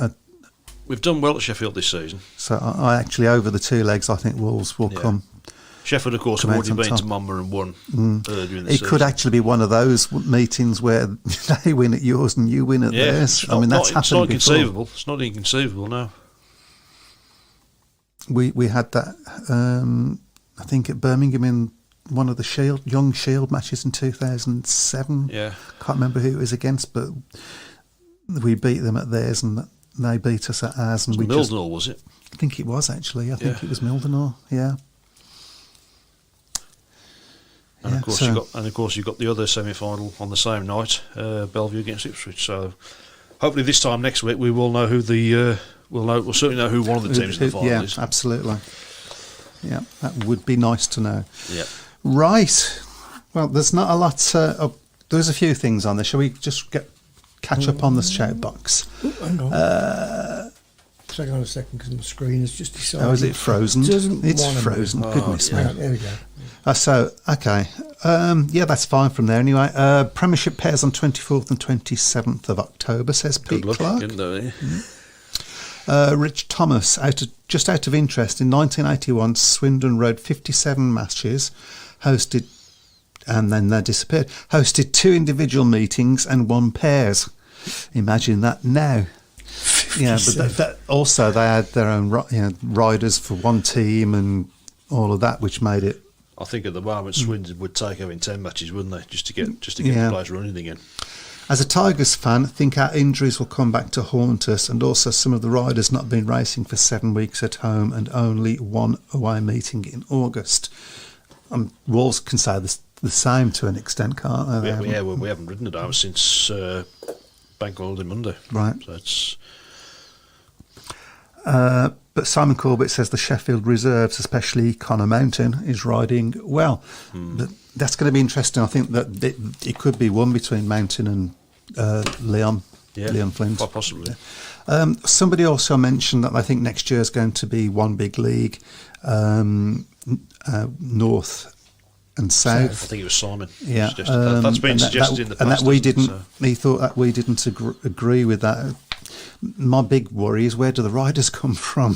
We've done well at Sheffield this season. So I actually, over the two legs, I think Wolves will come. Sheffield, of course, have already been to Monmouth and won earlier in the season. It could actually be one of those meetings where they win at yours and you win at theirs. That's happened before. It's not inconceivable, no. We had that, I think, at Birmingham in one of the Young Shield matches in 2007. Yeah. Can't remember who it was against, but we beat them at theirs and they beat us at ours. And Mildenhall, was it? I think it was, actually. I think it was Mildenhall, yeah. And of course, you've got the other semi-final on the same night, Bellevue against Ipswich. So, hopefully, this time next week we will know who we'll certainly know who one of the teams in the final is. Yeah, absolutely. Yeah, that would be nice to know. Yeah. Right. Well, there's not a lot. There's a few things on there. Shall we just catch up on the shout box? Hang on. Hang on a second, because my screen has just decided. Oh, is it frozen? It's frozen. Goodness me. There we go. Okay. That's fine from there anyway. Premiership pairs on 24th and 27th of October, says Pete Good luck, Clark. Rich Thomas, just out of interest, in 1981, Swindon rode 57 matches, hosted, and then they disappeared, hosted 2 individual meetings and 1 pairs. Imagine that now. Yeah, but also they had their own riders for one team and all of that, which made it. I think at the moment Swindon would take having 10 matches, wouldn't they, just to get the place running again. As a Tigers fan, I think our injuries will come back to haunt us, and also some of the riders not been racing for 7 weeks at home and only 1 away meeting in August. Wolves can say the same to an extent, can't they? We haven't ridden at home since Bank Holiday Monday. Right. So it's... But Simon Corbett says the Sheffield reserves, especially Connor Mountain, is riding well. But that's going to be interesting. I think that it could be one between Mountain and Leon Flint. Quite possibly. Somebody also mentioned that I think next year is going to be one big league, North and South. I think it was Simon. Yeah, that's been suggested in the past. And that we didn't. He thought that we didn't agree with that. My big worry is, where do the riders come from?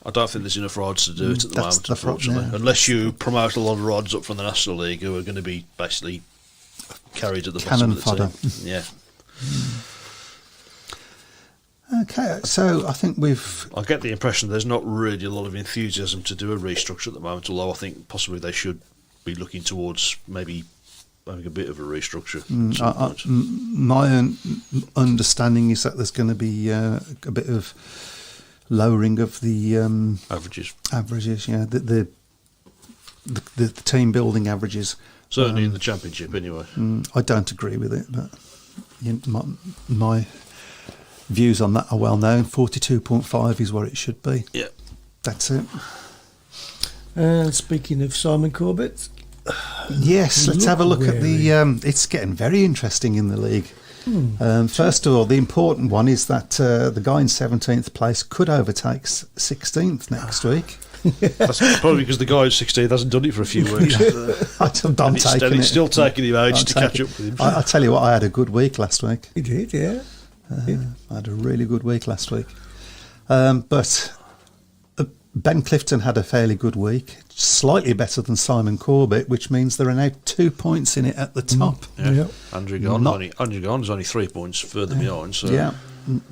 I don't think there's enough riders to do it at the moment, unfortunately. Yeah. Unless you promote a lot of riders up from the National League who are going to be basically carried at the bottom of the fodder. team. Yeah. Okay, so I think I get the impression there's not really a lot of enthusiasm to do a restructure at the moment, although I think possibly they should be looking towards maybe having a bit of a restructure. My understanding is that there's going to be a bit of lowering of the averages. Yeah, the team building averages. Certainly in the Championship, anyway. I don't agree with it, but my views on that are well known. 42.5 is what it should be. Yeah, that's it. And speaking of Simon Corbett, yes, let's have a look at the. It's getting very interesting in the league. First of all, the important one is that the guy in 17th place could overtake 16th next week. That's probably because the guy at 16th hasn't done it for a few weeks. He's still taking him age to catch up with him. I tell you what, I had a good week last week. You did, yeah. I had a really good week last week. But Ben Clifton had a fairly good week, slightly better than Simon Corbett, which means there are now 2 points in it at the top. Yeah. Andrew Gaughan's only 3 points further behind. So. Yeah,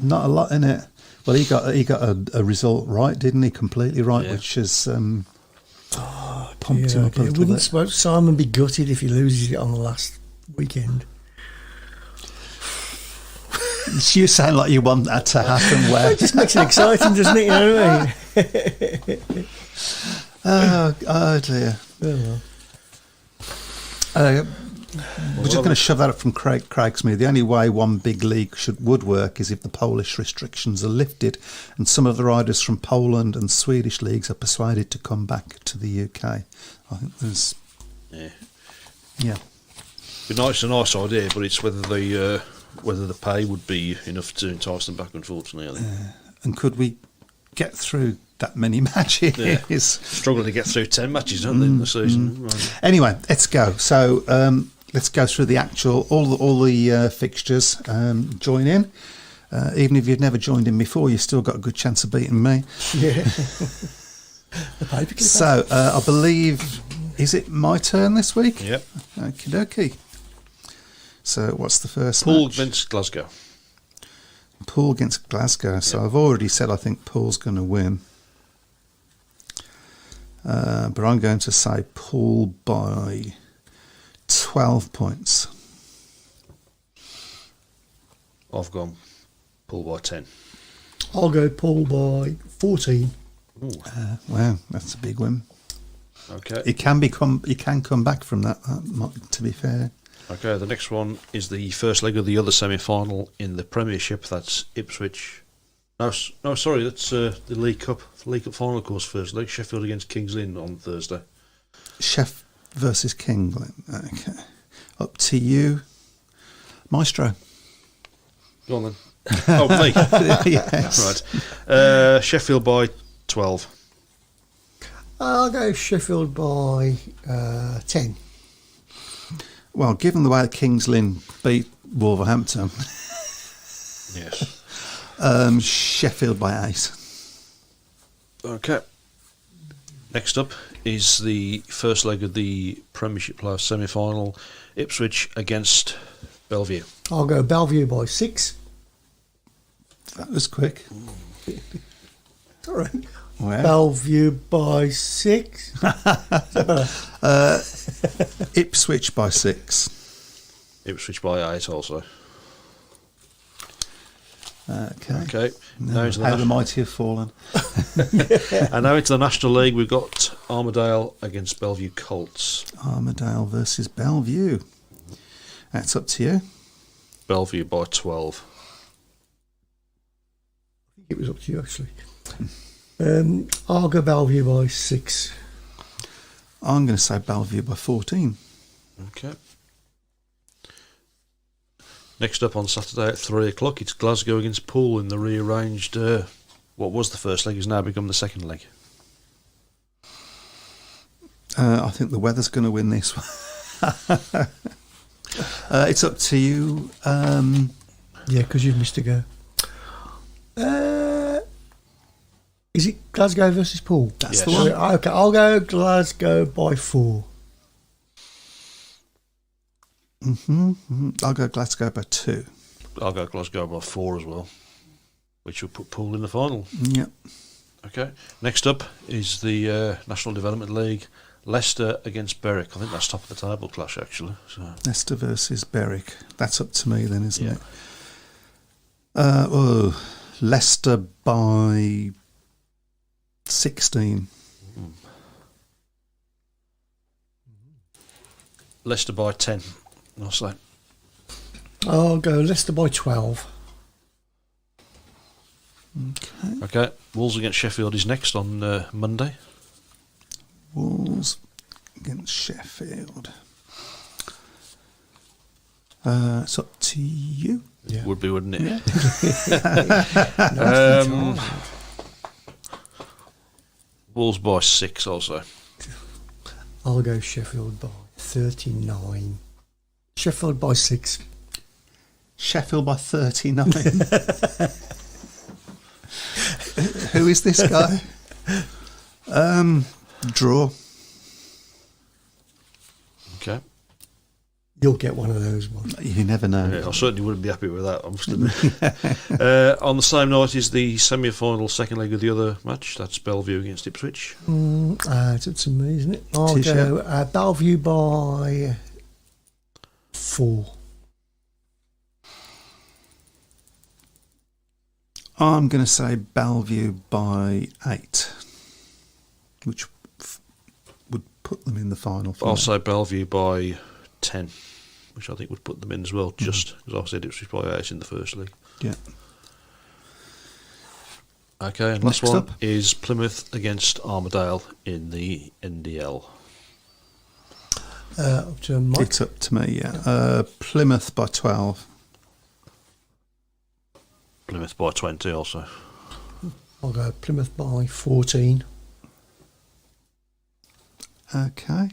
not a lot in it. Well, he got a result right, didn't he? Completely right, which has pumped him up a little bit. Wouldn't Simon be gutted if he loses it on the last weekend? You sound like you want that to happen. Where it just makes it exciting, doesn't it? You know what I mean? oh dear. We're just going to shove that up from Craigsmere. The only way one big league would work is if the Polish restrictions are lifted, and some of the riders from Poland and Swedish leagues are persuaded to come back to the UK. I think there's, It's a nice idea, but it's whether the pay would be enough to entice them back, unfortunately, I think. And could we get through that many matches? Yeah. Struggling to get through 10 matches, don't they, in the season? Right. Anyway, let's go. So let's go through the actual, all the fixtures. Join in. Even if you've never joined in before, you've still got a good chance of beating me. Yeah. So I believe, is it my turn this week? Yep. Okie dokie. So what's the first Poole match? against Glasgow. Poole against Glasgow. So I've already said I think Poole's going to win. But I'm going to say Poole by 12 points. I've gone Poole by 10. I'll go Poole by 14. Wow, that's a big win. Okay. You can come back from that, to be fair. Okay, the next one is the first leg of the other semi-final in the Premiership. That's Ipswich. No, sorry, that's the League Cup. The League Cup final, of course, first leg. Sheffield against Kings Lynn on Thursday. Sheff versus Kings Lynn. Okay. Up to you, Maestro. Go on then. Oh, me. Yes. Right. Sheffield by 12. I'll go Sheffield by 10. Well, given the way Kings Lynn beat Wolverhampton, yes, Sheffield by 8. Okay. Next up is the first leg of the Premiership Playoff semi-final. Ipswich against Bellevue. I'll go Bellevue by 6. That was quick. Sorry. Well. Bellevue by 6. Ipswich by 6. Ipswich by 8 also. Okay. Now into How the mighty have fallen. and now into the National League, we've got Armadale against Bellevue Colts. Armadale versus Bellevue. That's up to you. Bellevue by 12. It was up to you, actually. I'll go Bellevue by 6. I'm going to say Bellevue by 14. Okay. Next up on Saturday at 3 o'clock, it's Glasgow against Poole in the rearranged, what was the first leg has now become the second leg. Uh, I think the weather's going to win this one. It's up to you. Yeah, because you've missed a go. Is it Glasgow versus Poole? That's Yes. the one. Okay, I'll go Glasgow by 4. I'll go Glasgow by 2. I'll go Glasgow by 4 as well, which will put Poole in the final. Yep. Okay. Next up is the National Development League, Leicester against Berwick. I think that's top of the table clash, actually. So. Leicester versus Berwick. That's up to me then, isn't Yeah. it? Leicester by 16. Leicester by 10. I'll say. I'll go Leicester by 12. Okay. Wolves against Sheffield is next on Monday. Wolves against Sheffield. It's up to you. Yeah. Would be, wouldn't it? Yeah. Wolves by 6 also. I'll go Sheffield by 39. Sheffield by 6. Sheffield by 39. Who is this guy? Draw. Okay. You'll get one of those ones. You never know. Yeah, I certainly wouldn't be happy with that, I must admit. On the same night is the semi-final second leg of the other match. That's Bellevue against Ipswich. It's up to me, isn't it? I'll T-shirt. go Bellevue by 4. I'm going to say Bellevue by 8, which would put them in the final. I'll me. say Bellevue by 10, which I think would put them in as well, just because I said Ipswich by 8 in the first league. Yeah. Okay, and last Next one up. is Plymouth against Armadale in the NDL. Up to Mike. It's up to me, yeah. Plymouth by 12. Plymouth by 20 also. I'll go Plymouth by 14. Okay.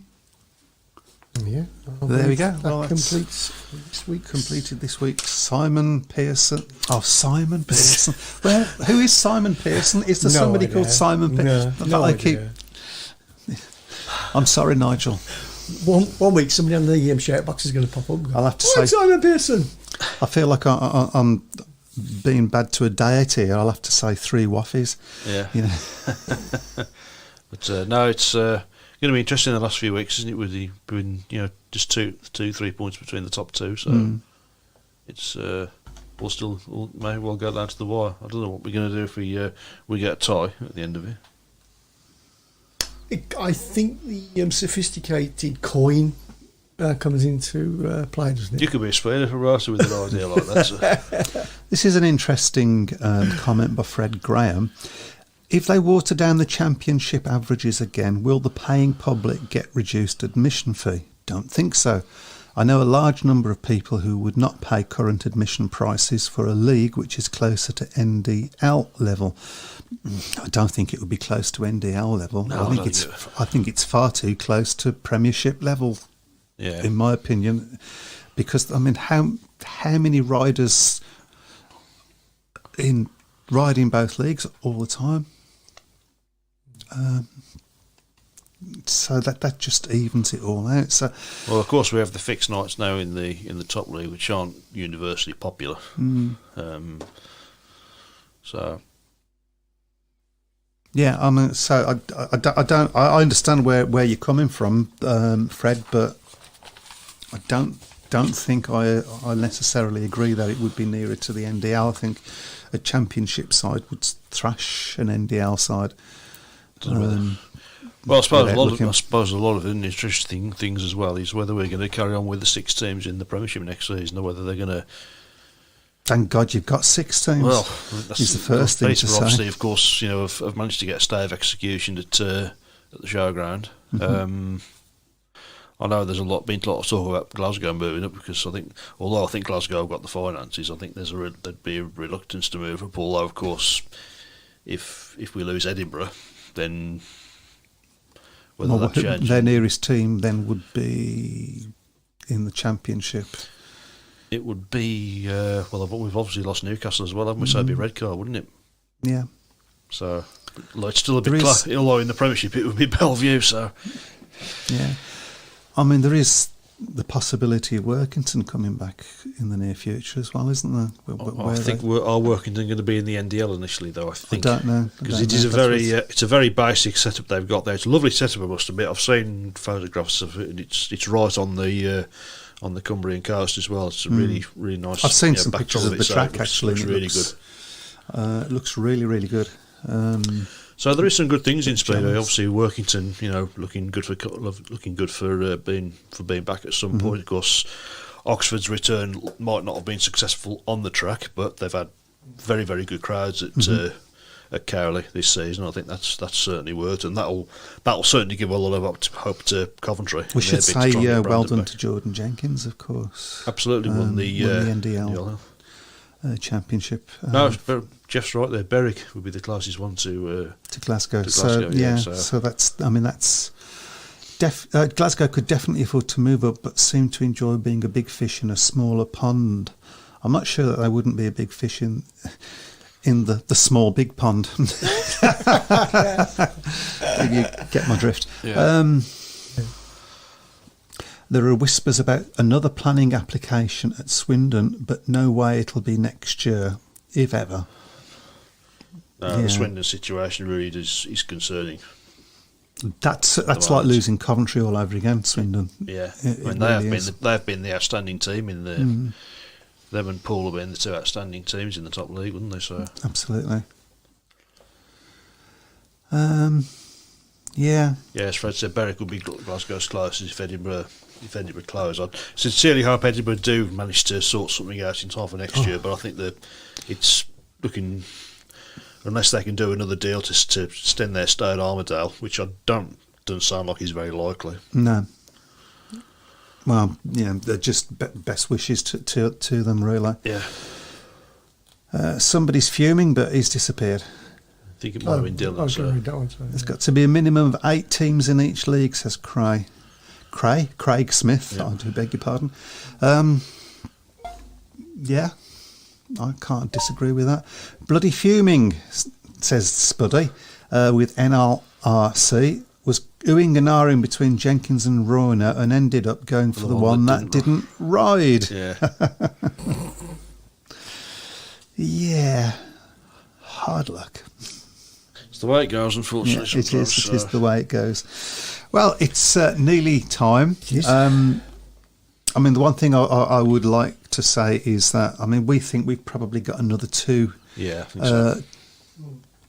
Yeah. There we go. That Well, that's completes this week. completed this week. Simon Pearson. Oh, Simon Pearson. Well, who is Simon Pearson? Is there No somebody idea. called Simon Pearson? No I I'm sorry, Nigel. One week, somebody on the shout box is going to pop up. And go, I'll have to "Oh, say- Simon Pearson." I feel like I'm being bad to a deity. I'll have to say 3 waffies. Yeah. You know. But no, it's going to be interesting in the last few weeks, isn't it? With the just 3 points between the top 2, so it's we'll may well go down to the wire. I don't know what we're going to do if we get a tie at the end of it. I think the sophisticated coin comes into play, doesn't it? You could be a speeder for Rasa with an idea like that. So. This is an interesting comment by Fred Graham. If they water down the championship averages again, will the paying public get reduced admission fee? Don't think so. I know a large number of people who would not pay current admission prices for a league which is closer to NDL level. I don't think it would be close to NDL level. No, I think it's far too close to Premiership level, Yeah. in my opinion. Because I mean, how many riders in riding both leagues all the time. So that just evens it all out. So, well, of course, we have the fixed nights now in the top league, which aren't universally popular. So, yeah, I mean, so I understand where you're coming from, Fred, but I don't think I necessarily agree that it would be nearer to the NDL. I think a championship side would thrash an NDL side. Well, I suppose a lot of the interesting things as well is whether we're going to carry on with the 6 teams in the Premiership next season, or whether they're going to. Thank God you've got 6 teams. Well, that's is the first thing to say. Obviously, of course, have managed to get a stay of execution at the showground. I know there's been a lot of talk about Glasgow moving up, because although I think Glasgow have got the finances, I think there'd be a reluctance to move up. Although, of course, if we lose Edinburgh, then that changes. Their nearest team then would be in the Championship. It would be we've obviously lost Newcastle as well, haven't we? So it'd be Redcar, wouldn't it? Yeah. So it's still a bit close. Although in the Premiership it would be Bellevue. So yeah, I mean there is the possibility of Workington coming back in the near future as well, isn't there? I think are Workington going to be in the NDL initially, though? I don't know, because it is it's a very basic setup they've got there. It's a lovely setup, I must admit. I've seen photographs of it, and it's right on the Cumbrian coast as well. It's a really, really nice. I've seen some pictures of the track, so actually. It looks really good. It looks really, really good. So there is some good things in Speedway. Obviously, Workington, looking good for being back at some point. Of course, Oxford's return might not have been successful on the track, but they've had very, very good crowds at Cowley this season. I think that's certainly worked, and that'll certainly give a lot of hope to Coventry. We should say well done to Jordan Jenkins, of course. Absolutely, won the NDL championship. No, Jeff's right there. Berwick would be the closest one to Glasgow. So that's Glasgow could definitely afford to move up, but seem to enjoy being a big fish in a smaller pond. I'm not sure that they wouldn't be a big fish in the small big pond. If you get my drift. Yeah. There are whispers about another planning application at Swindon, but no way it'll be next year, if ever. The Swindon situation really is concerning. That's like losing Coventry all over again, Swindon. Yeah, they've been the outstanding team in the. Them and Poole have been the 2 outstanding teams in the top league, wouldn't they? So absolutely. Yeah. Yeah, as Fred said, Berwick would be Glasgow's closest if Edinburgh close. I sincerely hope Edinburgh do manage to sort something out in time for next year, but I think that it's looking, unless they can do another deal to extend their stay at Armadale, which doesn't sound like is very likely. No. Well, they're just best wishes to them, really. Yeah. Somebody's fuming, but he's disappeared. I think it might have been Dylan. So. There's got to be a minimum of 8 teams in each league, says Craig Smith. Yeah. I do beg your pardon. Yeah, I can't disagree with that. Bloody fuming, says Spuddy, with NRC. Was oohing and ahhing between Jenkins and Royner and ended up going for the one that didn't ride. Yeah. Yeah. Hard luck. It's the way it goes, unfortunately. Yeah, it is the way it goes. Well, it's nearly time. Yes. I mean, the one thing I would like to say is that, we think we've probably got another 2. Yeah, I think so.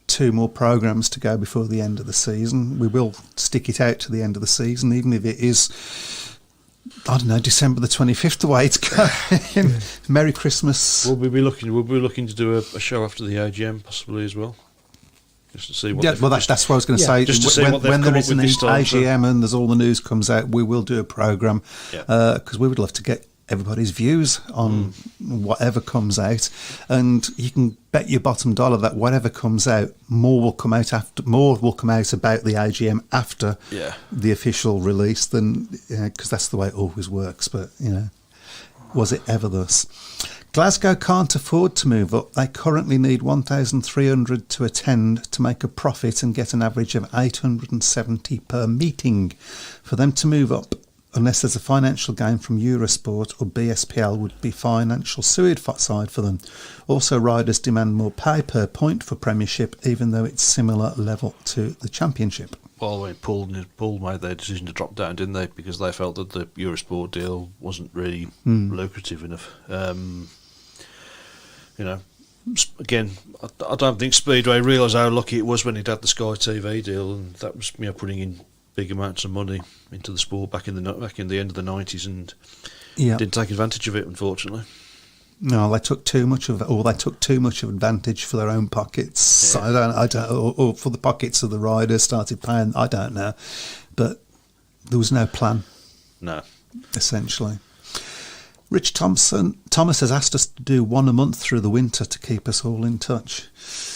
2 more programmes to go before the end of the season. We will stick it out to the end of the season, even if it is, I don't know, December the 25th, the way it's going. Yeah. Merry Christmas. We'll be looking to do a show after the AGM, possibly as well. Just to see what. Yeah, well, that's what I was going to say. Just to see when there is an AGM and there's all the news comes out, we will do a programme because we would love to get everybody's views on whatever comes out, and you can bet your bottom dollar that whatever comes out, more will come out about the AGM after the official release than because that's the way it always works. But was it ever thus? Glasgow can't afford to move up. They currently need 1,300 to attend to make a profit and get an average of 870 per meeting. For them to move up, unless there's a financial gain from Eurosport or BSPL, would be financial suicide for them. Also, riders demand more pay per point for Premiership, even though it's similar level to the Championship. Well, Poole made their decision to drop down, didn't they? Because they felt that the Eurosport deal wasn't really lucrative enough. Again, I don't think Speedway realised how lucky it was when it had the Sky TV deal, and that was putting in big amounts of money into the sport back in the end of the 90s, and didn't take advantage of it, unfortunately. No, they took too much of it, or they took too much of advantage for their own pockets. Yeah. I don't, or for the pockets of the riders started paying. I don't know, but there was no plan. No, essentially. Rich Thomas has asked us to do one a month through the winter to keep us all in touch.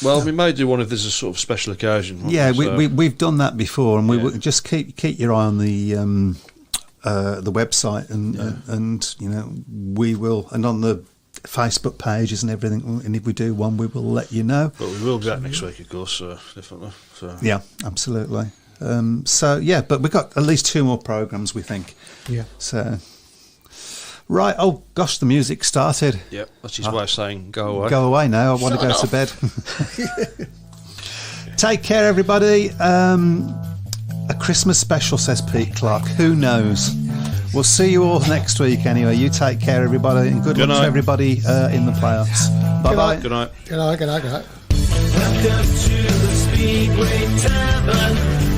Well, we may do one if there's a sort of special occasion. Yeah, we've done that before, and we will just keep your eye on the website, and we will, and on the Facebook pages and everything, and if we do one, we will let you know. But we will be back next week, of course, definitely. So. Yeah, absolutely. But we've got at least 2 more programmes, we think. Yeah. So, right, oh gosh, the music started. Yep, that's his way of saying go away. Go away now, I want to go to bed. Take care, everybody. A Christmas special, says Pete Clark. Who knows? We'll see you all next week anyway. You take care, everybody, and good luck to everybody in the playoffs. Bye-bye. Good night. Good night. Welcome to the Speedway Tavern.